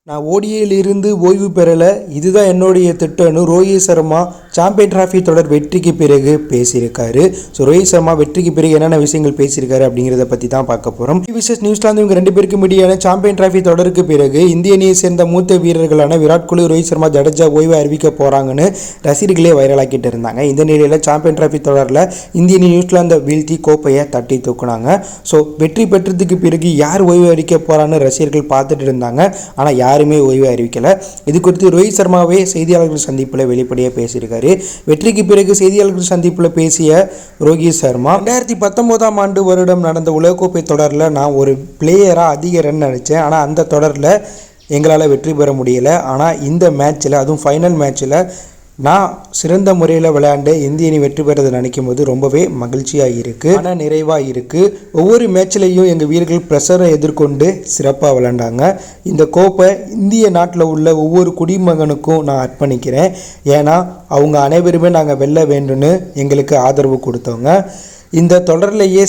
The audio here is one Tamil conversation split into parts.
நான் ஓடிஐயிலிருந்து ஓய்வு பெறலை, இதுதான் என்னுடைய திட்டம்னு ரோஹித் சர்மா சாம்பியன் டிராஃபி தொடர் வெற்றிக்கு பிறகு பேசியிருக்காரு. ஸோ ரோஹித் சர்மா வெற்றிக்கு பிறகு என்னென்ன விஷயங்கள் பேசியிருக்காரு அப்படிங்கிறத பற்றி தான் பார்க்க போகிறோம். விசஸ் நியூசிலாந்து இவங்க ரெண்டு பேருக்கும் இடையான சாம்பியன் டிராஃபி தொடருக்கு பிறகு இந்திய அணியை சேர்ந்த மூத்த வீரர்களான விராட் கோலி, ரோஹித் சர்மா, ஜடேஜா ஓய்வை அறிவிக்க போகிறாங்கன்னு ரசிகர்களே வைரலாக்கிட்டு இருந்தாங்க. இந்த நிலையில் சாம்பியன் டிராஃபி தொடரில் இந்திய அணி நியூசிலாந்தை வீழ்த்தி கோப்பையை தட்டி தூக்குனாங்க. ஸோ வெற்றி பெற்றதுக்கு பிறகு யார் ஓய்வு அறிவிக்க போகிறான்னு ரசிகர்கள் பார்த்துட்டு இருந்தாங்க. ஆனால் யாருமே ஓய்வு அறிவிக்கலை. இது குறித்து ரோஹித் சர்மாவே செய்தியாளர்கள் சந்திப்பில் வெளிப்படையாக பேசியிருக்காரு. வெற்றிக்கு பிறகு செய்தியாளர்கள் சந்திப்பில் பேசிய ரோஹித் சர்மா, 2019ஆம் ஆண்டு வருடம் நடந்த உலகக்கோப்பை தொடரில் நான் ஒரு பிளேயராக அதிக ரன் அடித்தேன். ஆனால் அந்த தொடரில் எங்களால் வெற்றி பெற முடியலை. ஆனால் இந்த மேட்ச்சில், அதுவும் ஃபைனல் மேட்ச்சில் நான் சிறந்த முறையில் விளையாண்டு இந்திய அணி வெற்றி பெறதை நினைக்கும் போது ரொம்பவே மகிழ்ச்சியாக இருக்குது, மன நிறைவாக இருக்குது. ஒவ்வொரு மேட்ச்லேயும் எங்கள் வீரர்கள் ப்ரெஷரை எதிர்கொண்டு சிறப்பாக விளையாண்டாங்க. இந்த கோப்பை இந்திய நாட்டில் உள்ள ஒவ்வொரு குடிமகனுக்கும் நான் அர்ப்பணிக்கிறேன். ஏன்னா அவங்க அனைவருமே நாங்கள் வெல்ல வேண்டும்னு எங்களுக்கு ஆதரவு கொடுத்தவங்க. இந்த தொடரிலேயே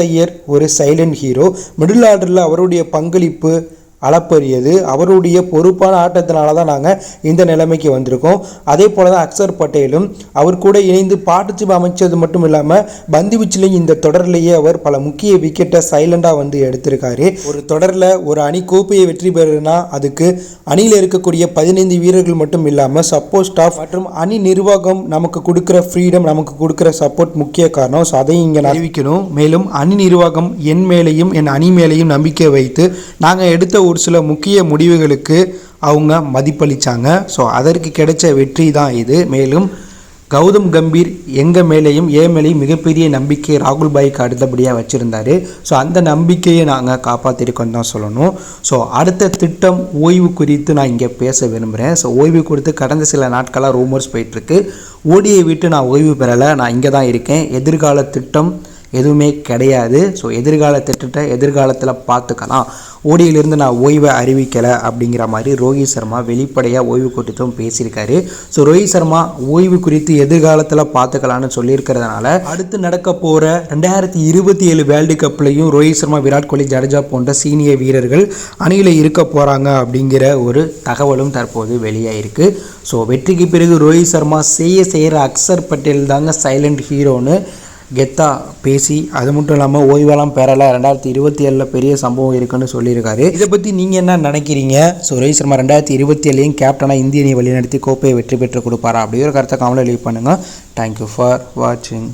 ஐயர் ஒரு சைலண்ட் ஹீரோ. மிடில் ஆர்டரில் அவருடைய பங்களிப்பு அளப்பரியது. அவருடைய பொறுப்பான ஆட்டத்தினால தான் நாங்கள் இந்த நிலைமைக்கு வந்திருக்கோம். அதே போல் தான் அக்சர் பட்டேலும் அவர் கூட இணைந்து பார்ட்னர்ஷிப் அமைச்சது மட்டும் இல்லாமல் பந்து வீச்சிலையும் இந்த தொடரிலேயே அவர் பல முக்கிய விக்கெட்டை சைலண்டாக வந்து எடுத்திருக்காரு. ஒரு தொடரில் ஒரு அணி கோப்பையை வெற்றி பெறுனா அதுக்கு அணியில் இருக்கக்கூடிய 15 வீரர்கள் மட்டும் இல்லாமல் சப்போர்ட் ஸ்டாஃப் மற்றும் அணி நிர்வாகம் நமக்கு கொடுக்குற ஃப்ரீடம், நமக்கு கொடுக்குற சப்போர்ட் முக்கிய காரணம். ஸோ அதையும் இங்கே அறிவிக்கணும். மேலும் அணி நிர்வாகம் என் மேலேயும் என் அணி மேலேயும் நம்பிக்கை வைத்து நாங்கள் எடுத்த ஒரு சில முக்கிய முடிவுகளுக்கு அவங்க மதிப்பளித்தாங்க. ஸோ அதற்கு கிடைச்ச வெற்றி தான் இது. மேலும் கௌதம் கம்பீர் எங்கள் மேலேயும் மேலேயும் மிகப்பெரிய நம்பிக்கை ராகுல் பாய்க்கு அடுத்தபடியாக வச்சுருந்தார். ஸோ அந்த நம்பிக்கையை நாங்கள் காப்பாற்றிருக்கோன்னு தான் சொல்லணும். ஸோ அடுத்த திட்டம் ஓய்வு குறித்து நான் இங்கே பேச விரும்புகிறேன். ஸோ ஓய்வு குறித்து கடந்த சில நாட்களாக ரூமர்ஸ் போயிட்டுருக்கு. ஓடியை விட்டு நான் ஓய்வு பெறலை, நான் இங்கே தான் இருக்கேன். எதிர்கால திட்டம் எதுவுமே கிடையாது. ஸோ எதிர்கால திட்டத்தை எதிர்காலத்தில் பார்த்துக்கலாம். ஓடியிலிருந்து நான் ஓய்வை அறிவிக்கலை அப்படிங்கிற மாதிரி ரோஹித் சர்மா வெளிப்படையாக ஓய்வு குறித்தும் பேசியிருக்காரு. ஸோ ரோஹித் சர்மா ஓய்வு குறித்து எதிர்காலத்தில் பார்த்துக்கலான்னு சொல்லியிருக்கிறதுனால அடுத்து நடக்க போகிற 2027 வேர்ல்டு கப்லையும் ரோஹித் சர்மா, விராட் கோலி, ஜடேஜா போன்ற சீனியர் வீரர்கள் அணியில் இருக்க போகிறாங்க அப்படிங்கிற ஒரு தகவலும் தற்போது வெளியாகிருக்கு. ஸோ வெற்றிக்கு பிறகு ரோஹித் சர்மா செய்கிற அக்சர் பட்டேல் தாங்க சைலண்ட் ஹீரோன்னு கெத்தா பேசி, அது மட்டும் இல்லாமல் ஓய்வெல்லாம் பெறலை, 2027 பெரிய சம்பவம் இருக்குன்னு சொல்லியிருக்காரு. இதை பற்றி நீங்கள் என்ன நினைக்கிறீங்க? ஸோ ரோஹித் சர்மா 2027 கேப்டனாக இந்திய அணியை வழிநடத்தி கோப்பையை வெற்றி பெற்று கொடுப்பாரா அப்படிங்கிற கருத்தை கமெண்ட்ல லீவ் பண்ணுங்கள். தேங்க்யூ ஃபார் வாட்சிங்.